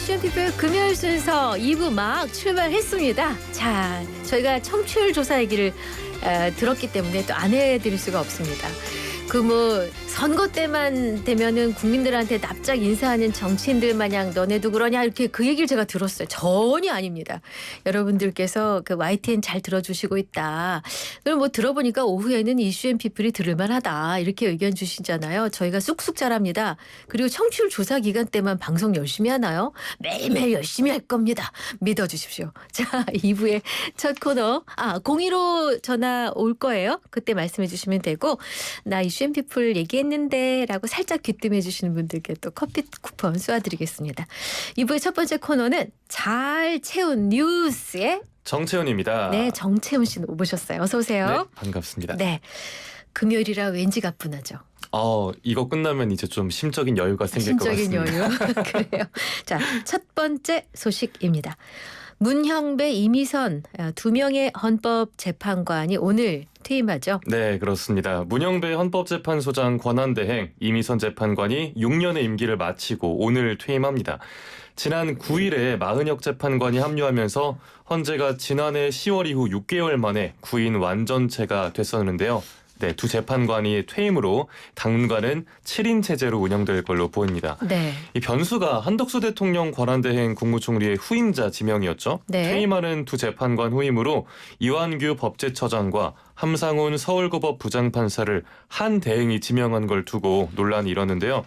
이슈 TV의 금요일 순서 2부 막 출발했습니다. 자, 저희가 청취율 조사 얘기를 들었기 때문에 또 안 해드릴 수가 없습니다. 선거 때만 되면은 국민들한테 납작 인사하는 정치인들 마냥 너네도 그러냐 이렇게 그 얘기를 제가 들었어요. 전혀 아닙니다. 여러분들께서 그 YTN 잘 들어주시고 있다. 그럼 들어보니까 오후에는 이슈 앤 피플이 들을만하다 이렇게 의견 주시잖아요. 저희가 쑥쑥 잘합니다. 그리고 청취율 조사 기간 때만 방송 열심히 하나요? 매일매일 열심히 할 겁니다. 믿어주십시오. 자, 2부의 첫 코너 02로 전화 올 거예요. 그때 말씀해 주시면 되고 나 이슈 앤 피플 얘기했는데 라고 살짝 귀뜸해 주시는 분들께 또 커피 쿠폰 쏘아드리겠습니다. 2부의 첫 번째 코너는 잘 채운 뉴스의 정채훈입니다. 네, 정채훈 씨 오셨어요. 어서 오세요. 네, 반갑습니다. 네, 금요일이라 왠지 가뿐하죠. 이거 끝나면 이제 좀 심적인 여유가 생길 것 같습니다. 심적인 여유. 그래요. 자, 첫 번째 소식입니다. 문형배, 이미선 두 명의 헌법재판관이 오늘 퇴임하죠. 네, 그렇습니다. 문형배 헌법재판소장 권한대행, 이미선 재판관이 6년의 임기를 마치고 오늘 퇴임합니다. 지난 9일에 마은혁 재판관이 합류하면서 헌재가 지난해 10월 이후 6개월 만에 구인 완전체가 됐었는데요. 네, 두 재판관이 퇴임으로 당분간은 7인 체제로 운영될 걸로 보입니다. 네. 이 변수가 한덕수 대통령 권한대행 국무총리의 후임자 지명이었죠. 네. 퇴임하는 두 재판관 후임으로 이완규 법제처장과 함상훈 서울고법 부장판사를 한 대행이 지명한 걸 두고 논란이 일었는데요.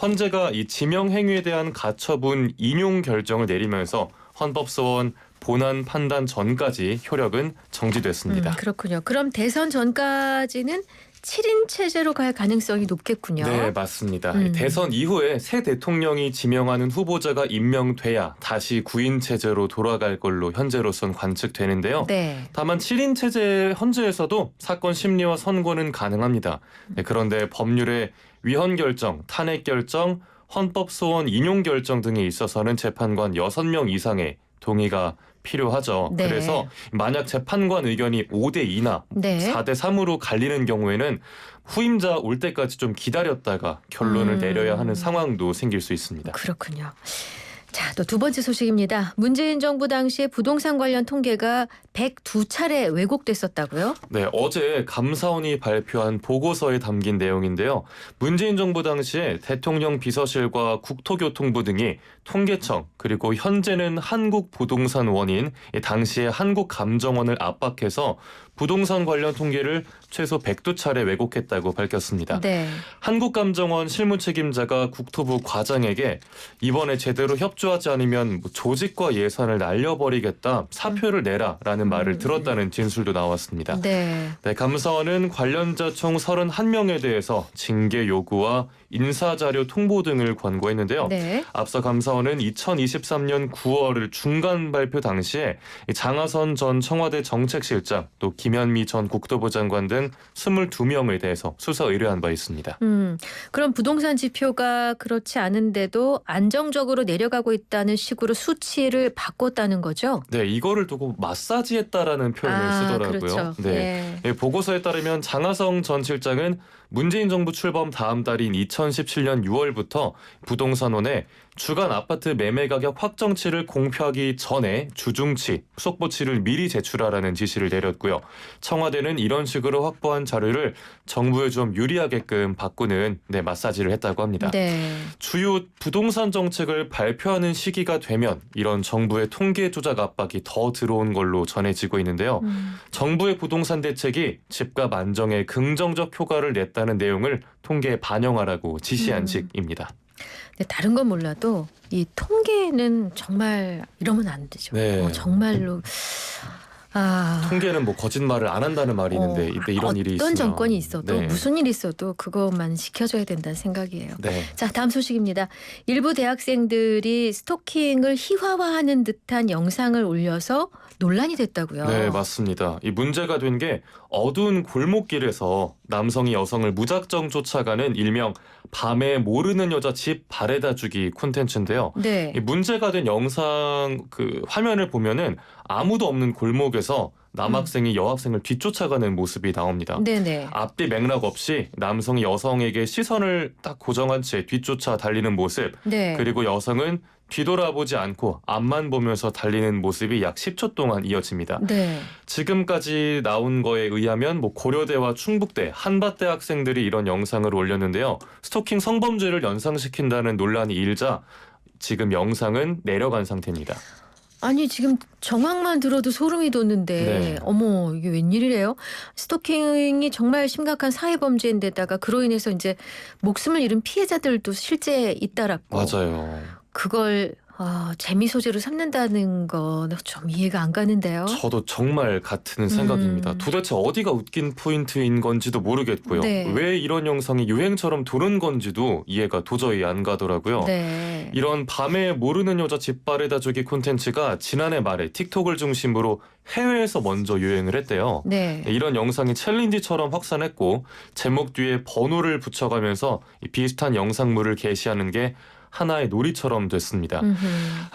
헌재가 이 지명 행위에 대한 가처분 인용 결정을 내리면서 헌법소원 본안 판단 전까지 효력은 정지됐습니다. 그렇군요. 그럼 대선 전까지는 7인 체제로 갈 가능성이 높겠군요. 네, 맞습니다. 대선 이후에 새 대통령이 지명하는 후보자가 임명돼야 다시 9인 체제로 돌아갈 걸로 현재로선 관측되는데요. 네. 다만 7인 체제 헌재에서도 사건 심리와 선고는 가능합니다. 네, 그런데 법률에 위헌 결정, 탄핵 결정, 헌법 소원 인용 결정 등에 있어서는 재판관 6명 이상의 동의가 필요하죠. 네. 그래서 만약 재판관 의견이 5대2나 네. 4대3으로 갈리는 경우에는 후임자 올 때까지 좀 기다렸다가 결론을 내려야 하는 상황도 생길 수 있습니다. 그렇군요. 자, 또 두 번째 소식입니다. 문재인 정부 당시에 부동산 관련 통계가 102차례 왜곡됐었다고요? 네, 어제 감사원이 발표한 보고서에 담긴 내용인데요. 문재인 정부 당시에 대통령 비서실과 국토교통부 등이 통계청 그리고 현재는 한국부동산원인 당시에 한국감정원을 압박해서 부동산 관련 통계를 최소 102차례 왜곡했다고 밝혔습니다. 네. 한국감정원 실무책임자가 국토부 과장에게 이번에 제대로 협조하지 않으면 조직과 예산을 날려버리겠다, 사표를 내라라는 말을 들었다는 진술도 나왔습니다. 네. 네, 감사원은 관련자 총 31명에 대해서 징계 요구와 인사자료 통보 등을 권고했는데요. 네. 앞서 감사원은 2023년 9월을 중간 발표 당시에 장하선 전 청와대 정책실장 또 김현미 전 국토부 장관 등 22명에 대해서 수사 의뢰한 바 있습니다. 그럼 부동산 지표가 그렇지 않은데도 안정적으로 내려가고 있다는 식으로 수치를 바꿨다는 거죠? 네, 이거를 두고 마사지했다라는 표현을 쓰더라고요. 그렇죠. 네. 보고서에 따르면 장하성 전 실장은 문재인 정부 출범 다음 달인 2017년 6월부터 부동산원에 주간 아파트 매매 가격 확정치를 공표하기 전에 주중치, 속보치를 미리 제출하라는 지시를 내렸고요. 청와대는 이런 식으로 확보한 자료를 정부에 좀 유리하게끔 바꾸는 마사지를 했다고 합니다. 네. 주요 부동산 정책을 발표하는 시기가 되면 이런 정부의 통계 조작 압박이 더 들어온 걸로 전해지고 있는데요. 정부의 부동산 대책이 집값 안정에 긍정적 효과를 냈다는 내용을 통계에 반영하라고 지시한 식입니다. 근데 다른 건 몰라도 이 통계는 정말 이러면 안 되죠. 네. 정말로 통계는 거짓말을 안 한다는 말이 있는데 이런 일이 있으면 어떤 정권이 있어도 네. 무슨 일이 있어도 그것만 지켜줘야 된다는 생각이에요. 네. 자, 다음 소식입니다. 일부 대학생들이 스토킹을 희화화하는 듯한 영상을 올려서 논란이 됐다고요. 네, 맞습니다. 이 문제가 된 게 어두운 골목길에서 남성이 여성을 무작정 쫓아가는 일명 밤에 모르는 여자 집 바래다 주기 콘텐츠인데요. 네. 이 문제가 된 영상 화면을 보면은 아무도 없는 골목에서 남학생이 여학생을 뒤쫓아가는 모습이 나옵니다. 네네. 앞뒤 맥락 없이 남성이 여성에게 시선을 딱 고정한 채 뒤쫓아 달리는 모습, 네. 그리고 여성은 뒤돌아보지 않고 앞만 보면서 달리는 모습이 약 10초 동안 이어집니다. 네. 지금까지 나온 거에 의하면 고려대와 충북대, 한밭대 학생들이 이런 영상을 올렸는데요. 스토킹 성범죄를 연상시킨다는 논란이 일자 지금 영상은 내려간 상태입니다. 아니 지금 정황만 들어도 소름이 돋는데 네. 어머 이게 웬일이래요? 스토킹이 정말 심각한 사회 범죄인데다가 그로 인해서 이제 목숨을 잃은 피해자들도 실제 잇따랐고 맞아요. 그걸 재미 소재로 삼는다는 건 좀 이해가 안 가는데요. 저도 정말 같은 생각입니다. 도대체 어디가 웃긴 포인트인 건지도 모르겠고요. 네. 왜 이런 영상이 유행처럼 도는 건지도 이해가 도저히 안 가더라고요. 네. 이런 밤에 모르는 여자 짓바르다 주기 콘텐츠가 지난해 말에 틱톡을 중심으로 해외에서 먼저 유행을 했대요. 네. 이런 영상이 챌린지처럼 확산했고 제목 뒤에 번호를 붙여가면서 이 비슷한 영상물을 게시하는 게 하나의 놀이처럼 됐습니다.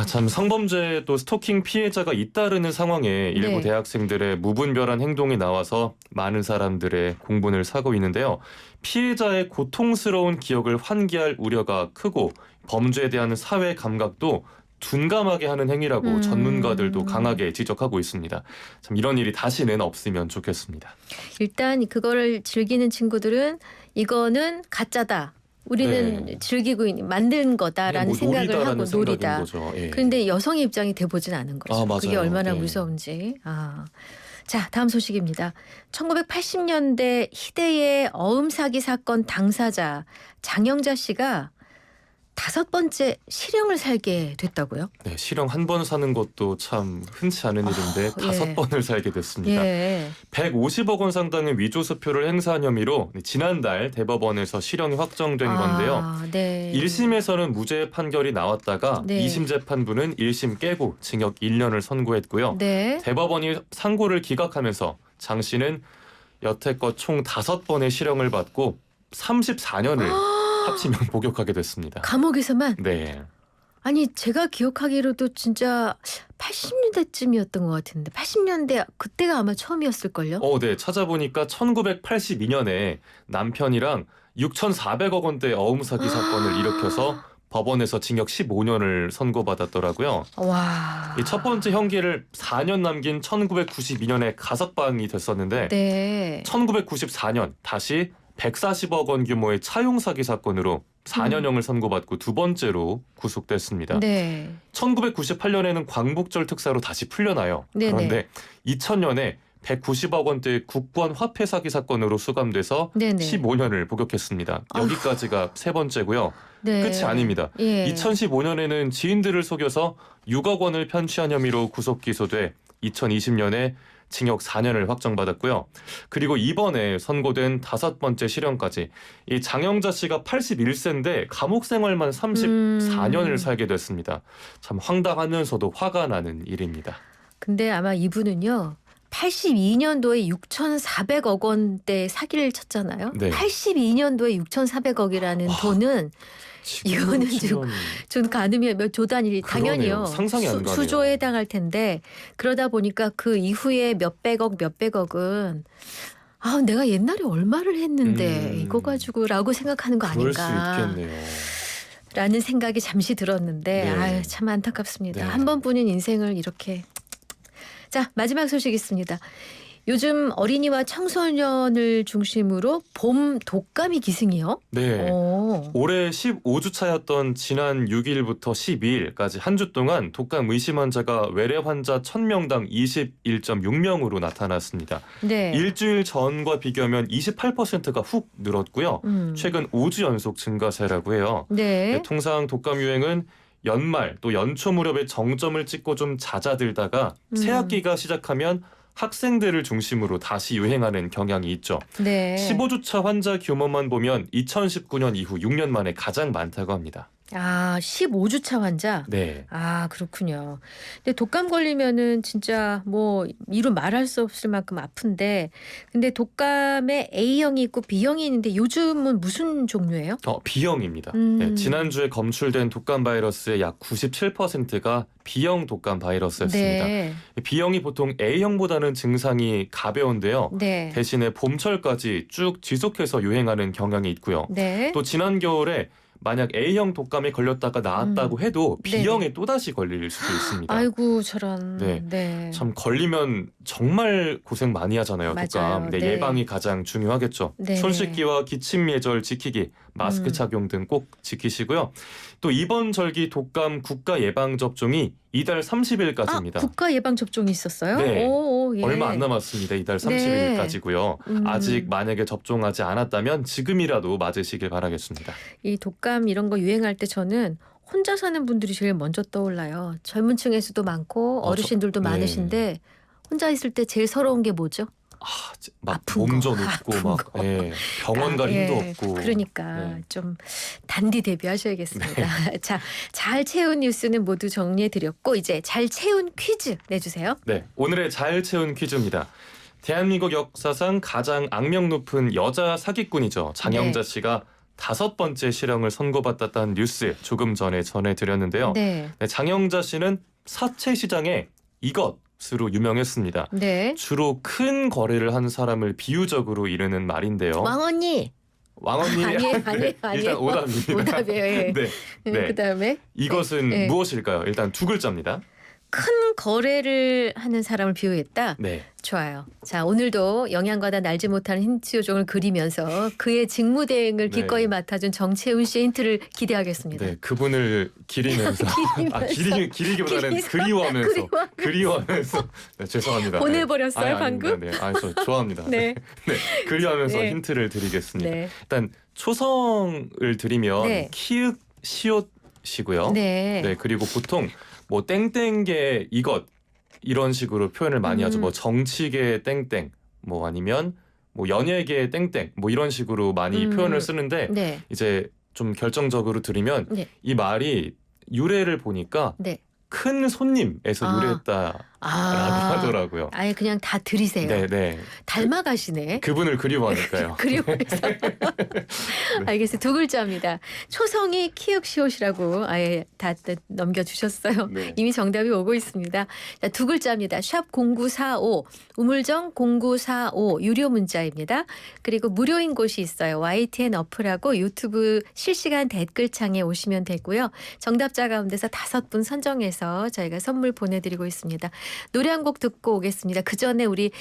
참 성범죄 또 스토킹 피해자가 잇따르는 상황에 일부 네. 대학생들의 무분별한 행동이 나와서 많은 사람들의 공분을 사고 있는데요. 피해자의 고통스러운 기억을 환기할 우려가 크고 범죄에 대한 사회 감각도 둔감하게 하는 행위라고 전문가들도 강하게 지적하고 있습니다. 참 이런 일이 다시는 없으면 좋겠습니다. 일단 그거를 즐기는 친구들은 이거는 가짜다. 우리는 네. 즐기고 만든 거다라는 생각을 하고 놀이다라는 생각인 놀이다. 거죠. 예. 그런데 여성의 입장이 돼보진 않은 거죠. 맞아요. 그게 얼마나 예. 무서운지. 자, 다음 소식입니다. 1980년대 희대의 어음 사기 사건 당사자 장영자 씨가 5번째 실형을 살게 됐다고요? 네, 실형 한 번 사는 것도 참 흔치 않은 일인데 예. 5번을 살게 됐습니다. 예. 150억 원 상당의 위조수표를 행사한 혐의로 지난달 대법원에서 실형이 확정된 건데요. 네. 1심에서는 무죄 판결이 나왔다가 네. 2심 재판부는 1심 깨고 징역 1년을 선고했고요. 네. 대법원이 상고를 기각하면서 장 씨는 여태껏 총 5번의 실형을 받고 34년을 합치면 복역하게 됐습니다. 감옥에서만? 네. 아니 제가 기억하기로도 진짜 80년대쯤이었던 것 같은데 80년대 그때가 아마 처음이었을걸요? 네. 찾아보니까 1982년에 남편이랑 6,400억 원대 어음 사기 사건을 일으켜서 법원에서 징역 15년을 선고받았더라고요. 와. 이 첫 번째 형기를 4년 남긴 1992년에 가석방이 됐었는데 네. 1994년 다시 140억 원 규모의 차용 사기 사건으로 4년형을 선고받고 두 번째로 구속됐습니다. 네. 1998년에는 광복절 특사로 다시 풀려나요. 네네. 그런데 2000년에 190억 원대 국권 화폐 사기 사건으로 수감돼서 네네. 15년을 복역했습니다. 여기까지가 세 번째고요. 네. 끝이 아닙니다. 예. 2015년에는 지인들을 속여서 6억 원을 편취한 혐의로 구속 기소돼 2020년에 징역 4년을 확정받았고요. 그리고 이번에 선고된 5번째 실형까지 이 장영자 씨가 81세인데 감옥 생활만 34년을 살게 됐습니다. 참 황당하면서도 화가 나는 일입니다. 근데 아마 이분은요. 82년도에 6,400억 원대 사기를 쳤잖아요. 네. 82년도에 6,400억이라는 돈은 이거는 지금 전 가늠이 조 단위 당연히요. 그러네요. 상상이 안 가네요. 수조에 해당할 텐데 그러다 보니까 그 이후에 몇백억은 내가 옛날에 얼마를 했는데 이거 가지고라고 생각하는 거 그럴 아닌가. 수 있겠네요. 라는 생각이 잠시 들었는데 네. 참 안타깝습니다. 네. 한 번뿐인 인생을 이렇게. 자, 마지막 소식 있습니다. 요즘 어린이와 청소년을 중심으로 봄 독감이 기승이요. 네. 오. 올해 15주 차였던 지난 6일부터 12일까지 한 주 동안 독감 의심 환자가 외래 환자 1000명당 21.6명으로 나타났습니다. 네. 일주일 전과 비교하면 28%가 훅 늘었고요. 최근 5주 연속 증가세라고 해요. 네. 통상 독감 유행은 연말 또 연초 무렵에 정점을 찍고 좀 잦아들다가 새학기가 시작하면 학생들을 중심으로 다시 유행하는 경향이 있죠. 네. 15주차 환자 규모만 보면 2019년 이후 6년 만에 가장 많다고 합니다. 15주차 환자. 네. 그렇군요. 근데 독감 걸리면은 진짜 이루 말할 수 없을 만큼 아픈데, 근데 독감에 A형이 있고 B형이 있는데 요즘은 무슨 종류예요? B형입니다. 네, 지난주에 검출된 독감 바이러스의 약 97%가 B형 독감 바이러스였습니다. 네. B형이 보통 A형보다는 증상이 가벼운데요. 네. 대신에 봄철까지 쭉 지속해서 유행하는 경향이 있고요. 네. 또 지난 겨울에 만약 A형 독감에 걸렸다가 나았다고 해도 네네. B형에 또다시 걸릴 수도 있습니다. 아이고 저런. 네. 네. 참 걸리면 정말 고생 많이 하잖아요. 맞아요. 독감. 네, 네. 예방이 가장 중요하겠죠. 네네. 손 씻기와 기침 예절 지키기, 마스크 착용 등 꼭 지키시고요. 또 이번 절기 독감 국가 예방 접종이 이달 30일까지입니다. 국가 예방 접종이 있었어요? 네. 오, 예. 얼마 안 남았습니다. 이달 네. 30일까지고요. 아직 만약에 접종하지 않았다면 지금이라도 맞으시길 바라겠습니다. 이 독감 이런 거 유행할 때 저는 혼자 사는 분들이 제일 먼저 떠올라요. 젊은 층에서도 많고 어르신들도 네. 많으신데 혼자 있을 때 제일 서러운 게 뭐죠? 막 아픈 몸져 거, 눕고 아픈 막 거. 예, 병원 갈 힘도 예, 없고. 그러니까 네. 좀 단디 대비하셔야겠습니다. 자, 잘 채운 뉴스는 모두 정리해 드렸고 이제 잘 채운 퀴즈 내주세요. 네, 오늘의 잘 채운 퀴즈입니다. 대한민국 역사상 가장 악명 높은 여자 사기꾼이죠. 장영자 씨가 5번째 실형을 선고받았다는 뉴스 조금 전에 전해드렸는데요. 네, 네, 장영자 씨는 사채 시장에 이것으로 유명했습니다. 네. 주로 큰 거래를 한 사람을 비유적으로 이르는 말인데요. 왕언니. 왕언니 아니에요. 일단 오답입니다. 오답이에요. 예. 네, 네. 그다음에 이것은 네. 무엇일까요? 일단 두 글자입니다. 큰 거래를 하는 사람을 비유했다. 네, 좋아요. 자, 오늘도 영양과다 날지 못하는 힌트 요정을 그리면서 그의 직무대행을 네. 기꺼이 맡아준 정채훈 씨의 힌트를 기대하겠습니다. 네, 그분을 기리면서 기리기보다는 그리워하면서 네, 죄송합니다. 보내버렸어요, 아니, 방금? 아닙니다. 네, 저 좋아합니다. 네. 네, 그리워하면서 네. 힌트를 드리겠습니다. 네. 일단 초성을 드리면 네. 키읔 시옷이고요. 네. 네, 그리고 보통 뭐 땡땡계 이것 이런 식으로 표현을 많이 하죠. 뭐 정치계 땡땡, 뭐 아니면 뭐 연예계 땡땡, 뭐 이런 식으로 많이 표현을 쓰는데 네. 이제 좀 결정적으로 드리면 네. 이 말이 유래를 보니까 네. 큰 손님에서 아. 유래했다라고 하더라고요. 아예 그냥 다 들이세요. 네, 네. 닮아가시네. 그분을 그리워하니까요. 그리워해서. 알겠어요. 두 글자입니다. 초성이 키읔시옷이라고 아예 다 넘겨주셨어요. 네. 이미 정답이 오고 있습니다. 자, 두 글자입니다. 샵 0945 우물정 0945 유료 문자입니다. 그리고 무료인 곳이 있어요. YTN 어플하고 유튜브 실시간 댓글창에 오시면 되고요. 정답자 가운데서 5분 선정해서 저희가 선물 보내드리고 있습니다. 노래 한 곡 듣고 오겠습니다. 그 전에 우리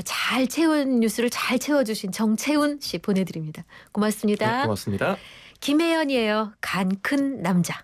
잘 채운 뉴스를 잘 채워주신 정채훈 씨 보내드립니다. 고맙습니다. 네, 고맙습니다. 김혜연이에요. 간 큰 남자.